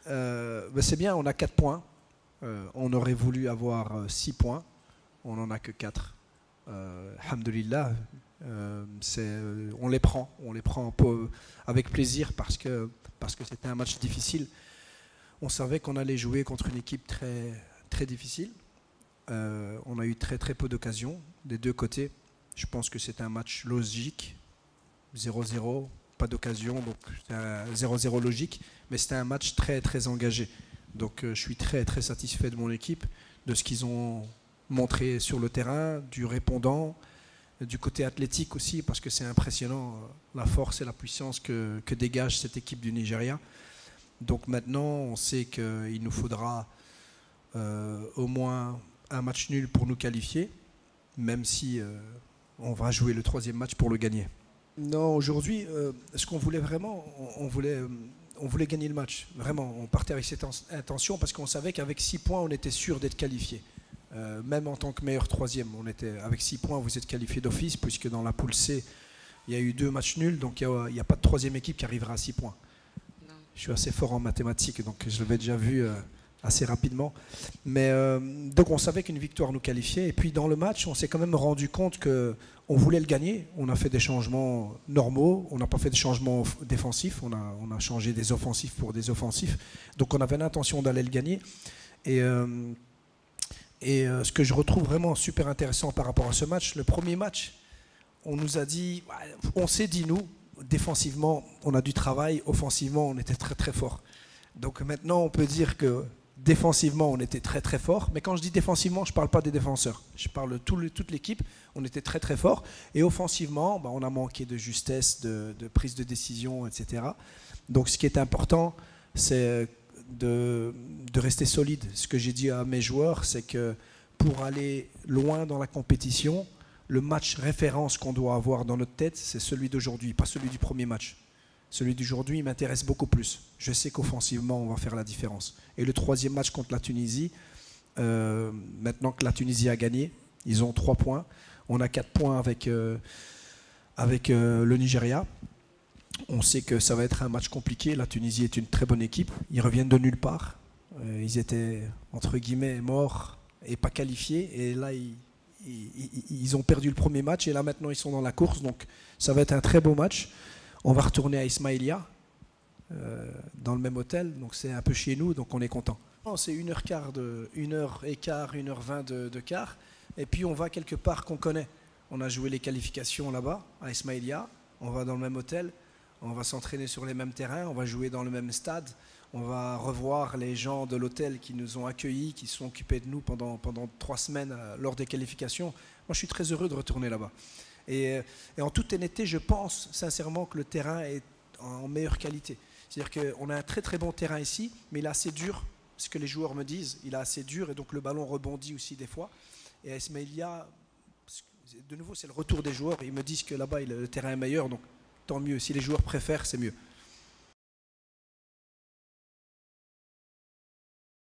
Ben c'est bien, on a 4 points. On aurait voulu avoir 6 points. On n'en a que 4. Alhamdulillah. On les prend un peu avec plaisir parce que c'était un match difficile. On savait qu'on allait jouer contre une équipe très, très difficile. On a eu très très peu d'occasions des deux côtés. Je pense que c'est un match logique. 0-0, pas d'occasion, donc c'est un 0-0 logique, mais c'était un match très très engagé. Donc je suis très très satisfait de mon équipe, de ce qu'ils ont montré sur le terrain, du répondant, du côté athlétique aussi, parce que c'est impressionnant la force et la puissance que dégage cette équipe du Nigeria. Donc maintenant, on sait qu'il nous faudra au moins un match nul pour nous qualifier, même si on va jouer le 3e match pour le gagner. Non, aujourd'hui, ce qu'on voulait vraiment, on voulait gagner le match. Vraiment, on partait avec cette intention parce qu'on savait qu'avec 6 points, on était sûr d'être qualifié. Même en tant que meilleur 3e, avec 6 points, vous êtes qualifié d'office, puisque dans la poule C, il y a eu 2 matchs nuls, donc il n'y a pas de 3e équipe qui arrivera à 6 points. Non. Je suis assez fort en mathématiques, donc je l'avais déjà vu assez rapidement. Mais donc on savait qu'une victoire nous qualifiait. Et puis dans le match, on s'est quand même rendu compte qu'on voulait le gagner. On a fait des changements normaux. On n'a pas fait des changements défensifs. On a changé des offensifs pour des offensifs. Donc on avait l'intention d'aller le gagner. Et ce que je retrouve vraiment super intéressant par rapport à ce match, le premier match, on nous a dit, on s'est dit nous, défensivement, on a du travail. Offensivement, on était très très fort. Donc maintenant, on peut dire que défensivement, on était très très fort. Mais quand je dis défensivement, je ne parle pas des défenseurs. Je parle de toute l'équipe. On était très très fort. Et offensivement, on a manqué de justesse, de prise de décision, etc. Donc ce qui est important, c'est de rester solide. Ce que j'ai dit à mes joueurs, c'est que pour aller loin dans la compétition, le match référence qu'on doit avoir dans notre tête, c'est celui d'aujourd'hui, pas celui du premier match. Celui d'aujourd'hui m'intéresse beaucoup plus. Je sais qu'offensivement, on va faire la différence. Et le 3e match contre la Tunisie, maintenant que la Tunisie a gagné, ils ont 3 points. On a 4 points avec le Nigeria. On sait que ça va être un match compliqué. La Tunisie est une très bonne équipe. Ils reviennent de nulle part. Ils étaient, entre guillemets, morts et pas qualifiés. Et là, ils ont perdu le premier match. Et là, maintenant, ils sont dans la course. Donc, ça va être un très beau match. On va retourner à Ismaïlia, dans le même hôtel, donc c'est un peu chez nous, donc on est content. C'est 1h15, 1h20 de quart, et puis on va quelque part qu'on connaît. On a joué les qualifications là-bas, à Ismaïlia, on va dans le même hôtel, on va s'entraîner sur les mêmes terrains, on va jouer dans le même stade, on va revoir les gens de l'hôtel qui nous ont accueillis, qui se sont occupés de nous pendant 3 semaines lors des qualifications. Moi, je suis très heureux de retourner là-bas. Et en toute honnêteté, je pense sincèrement que le terrain est en meilleure qualité. C'est-à-dire qu'on a un très très bon terrain ici, mais il est assez dur, ce que les joueurs me disent, il est assez dur et donc le ballon rebondit aussi des fois. Et à Ismaïlia, de nouveau, c'est le retour des joueurs. Ils me disent que là-bas, le terrain est meilleur, donc tant mieux. Si les joueurs préfèrent, c'est mieux.